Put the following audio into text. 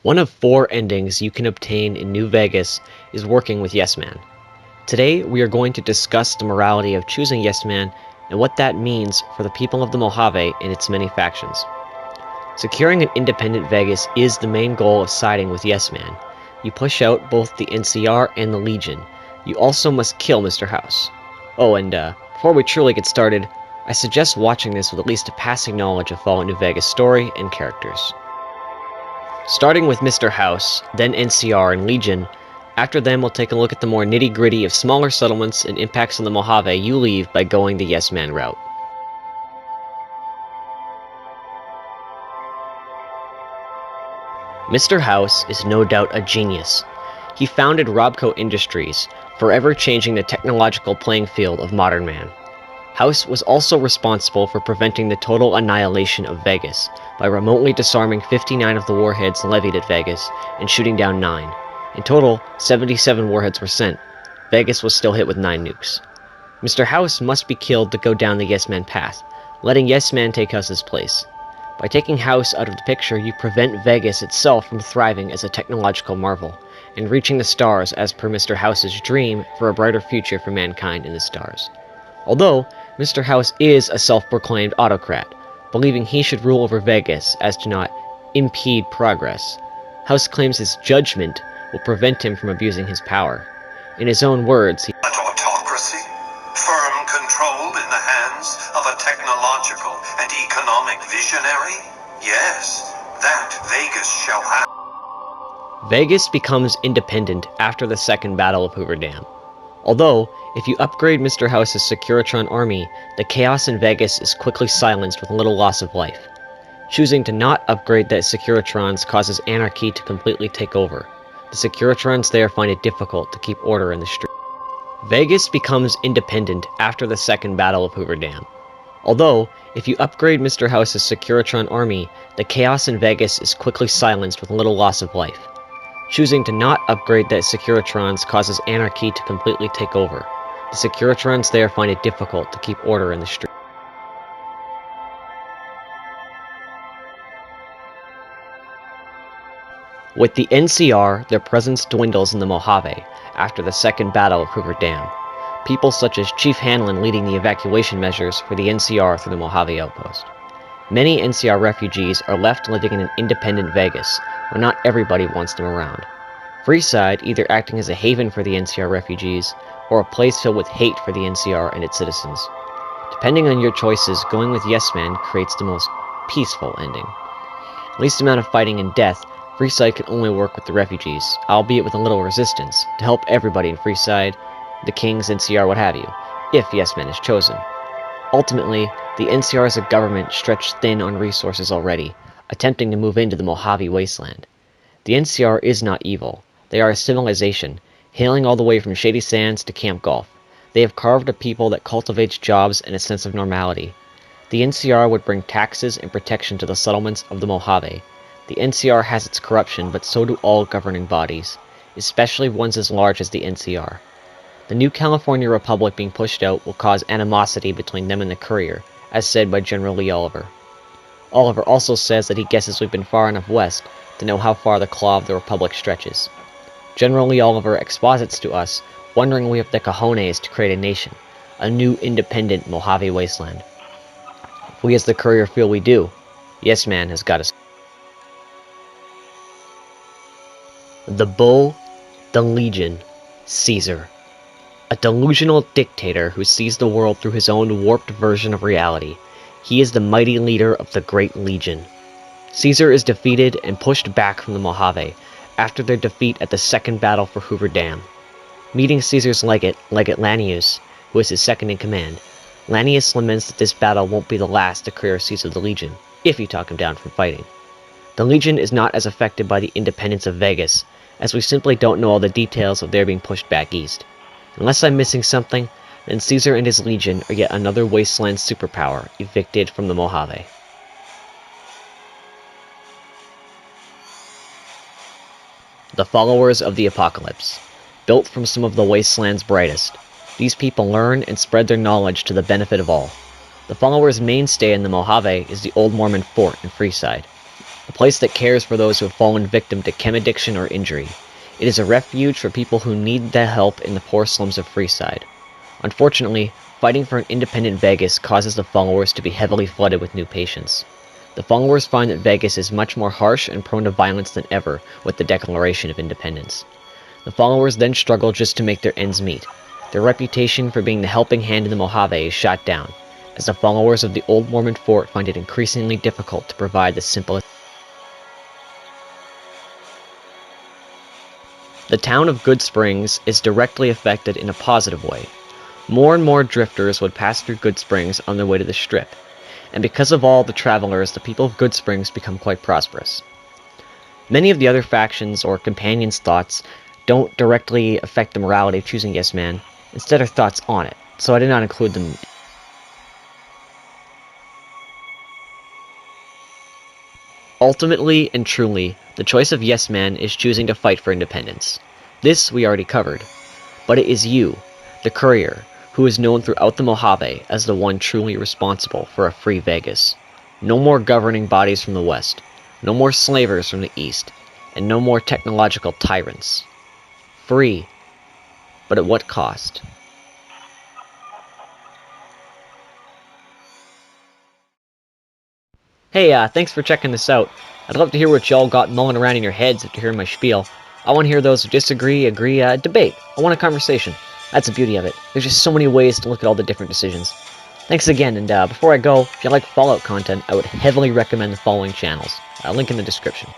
One of 4 endings you can obtain in New Vegas is working with Yes Man. Today we are going to discuss the morality of choosing Yes Man and what that means for the people of the Mojave and its many factions. Securing an independent Vegas is the main goal of siding with Yes Man. You push out both the NCR and the Legion. You also must kill Mr. House. Oh, and before we truly get started, I suggest watching this with at least a passing knowledge of Fallout New Vegas story and characters. Starting with Mr. House, then NCR and Legion. After them, we'll take a look at the more nitty-gritty of smaller settlements and impacts on the Mojave you leave by going the Yes Man route. Mr. House is no doubt a genius. He founded Robco Industries, forever changing the technological playing field of modern man. House was also responsible for preventing the total annihilation of Vegas by remotely disarming 59 of the warheads levied at Vegas and shooting down 9. In total, 77 warheads were sent. Vegas was still hit with 9 nukes. Mr. House must be killed to go down the Yes Man path, letting Yes Man take House's place. By taking House out of the picture, you prevent Vegas itself from thriving as a technological marvel, and reaching the stars as per Mr. House's dream for a brighter future for mankind in the stars. Although, Mr. House is a self-proclaimed autocrat, believing he should rule over Vegas as to not impede progress. House claims his judgment will prevent him from abusing his power. In his own words, An autocracy, firm control in the hands of a technological and economic visionary? Yes, that Vegas shall have. Vegas becomes independent after the Second Battle of Hoover Dam. Although, if you upgrade Mr. House's Securitron army, the chaos in Vegas is quickly silenced with little loss of life. Choosing to not upgrade the Securitrons causes anarchy to completely take over. The Securitrons there find it difficult to keep order in the street. Vegas becomes independent after the Second Battle of Hoover Dam. Although, if you upgrade Mr. House's Securitron army, the chaos in Vegas is quickly silenced with little loss of life. Choosing to not upgrade the Securitrons causes anarchy to completely take over. The Securitrons there find it difficult to keep order in the street. With the NCR, their presence dwindles in the Mojave after the Second Battle of Hoover Dam. People such as Chief Hanlon leading the evacuation measures for the NCR through the Mojave outpost. Many NCR refugees are left living in an independent Vegas, where not everybody wants them around. Freeside either acting as a haven for the NCR refugees, or a place filled with hate for the NCR and its citizens. Depending on your choices, going with Yes Man creates the most peaceful ending. Least amount of fighting and death, Freeside can only work with the refugees, albeit with a little resistance, to help everybody in Freeside, the Kings, NCR, what have you, if Yes Man is chosen. Ultimately, the NCR is a government stretched thin on resources already, attempting to move into the Mojave wasteland. The NCR is not evil. They are a civilization, hailing all the way from Shady Sands to Camp Golf. They have carved a people that cultivates jobs and a sense of normality. The NCR would bring taxes and protection to the settlements of the Mojave. The NCR has its corruption, but so do all governing bodies, especially ones as large as the NCR. The new California Republic being pushed out will cause animosity between them and the Courier, as said by General Lee Oliver. Oliver also says that he guesses we've been far enough west to know how far the claw of the Republic stretches. General Lee Oliver exposits to us, wondering we have the cojones to create a nation, a new independent Mojave wasteland. If we as the Courier feel we do, Yes Man has got us. The Bull, the Legion, Caesar. A delusional dictator who sees the world through his own warped version of reality. He is the mighty leader of the Great Legion. Caesar is defeated and pushed back from the Mojave after their defeat at the Second Battle for Hoover Dam. Meeting Caesar's legate Lanius, who is his second in command, Lanius laments that this battle won't be the last to clear Caesar the Legion, if you talk him down from fighting. The Legion is not as affected by the independence of Vegas, as we simply don't know all the details of their being pushed back east. Unless I'm missing something, then Caesar and his Legion are yet another wasteland superpower evicted from the Mojave. The Followers of the Apocalypse. Built from some of the wasteland's brightest, these people learn and spread their knowledge to the benefit of all. The Followers' mainstay in the Mojave is the Old Mormon Fort in Freeside. a place that cares for those who have fallen victim to chem addiction or injury. It is a refuge for people who need the help in the poor slums of Freeside. Unfortunately, fighting for an independent Vegas causes the followers to be heavily flooded with new patients. The followers find that Vegas is much more harsh and prone to violence than ever with the Declaration of Independence. The followers then struggle just to make their ends meet. Their reputation for being the helping hand in the Mojave is shot down, as the followers of the old Mormon fort find it increasingly difficult to provide the simplest. The town of Good Springs is directly affected in a positive way. More and more drifters would pass through Good Springs on their way to the Strip, and because of all the travelers, the people of Good Springs become quite prosperous. Many of the other factions or companions' thoughts don't directly affect the morality of choosing Yes Man, instead are thoughts on it, so I did not include them. Ultimately and truly, the choice of Yes Man is choosing to fight for independence. This we already covered. But it is you, the courier, who is known throughout the Mojave as the one truly responsible for a free Vegas. No more governing bodies from the west, no more slavers from the east, and no more technological tyrants. Free, but at what cost? Hey, thanks for checking this out. I'd love to hear what y'all got mulling around in your heads after hearing my spiel. I want to hear those who disagree, agree, debate. I want a conversation. That's the beauty of it. There's just so many ways to look at all the different decisions. Thanks again, and before I go, if you like Fallout content, I would heavily recommend the following channels. Link in the description.